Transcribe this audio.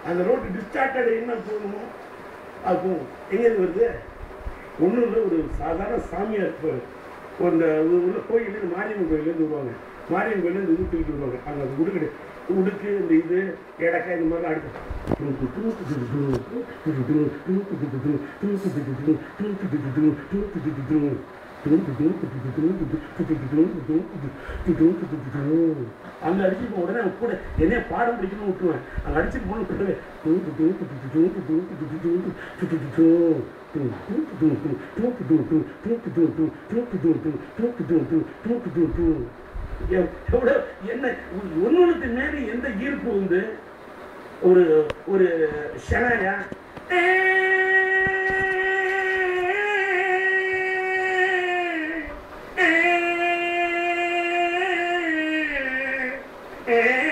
அந்த road distorted என்ன போகணுமோ அது போகும். எங்கேருந்து வருது? ஒன்றும் இல்லை, ஒரு சாதாரண சாமியார் இருப்பார். இந்த உள்ள கோயிலேருந்து மாரியம்மன் கோயிலேருந்து வருவாங்க. மாரியம்மன் கோயிலேருந்து இது தூக்கிட்டு வருவாங்க. அங்கே அது உடுக்கு இந்த இது எடக்காய் இந்த மாதிரிலாம் அடுத்து அங்கே அடிச்சுட்டு உடனே கூட என்னைய பாடம் பிடிக்கணும்னு விட்டுருவேன். அங்கே அடிச்சுட்டு போன விட்டுருவேன். எவ்வளோ என்ன ஒன்னொன்னுக்கு மேலே எந்த ஈர்ப்பு வந்து ஒரு ஒரு ஷனாயா Eh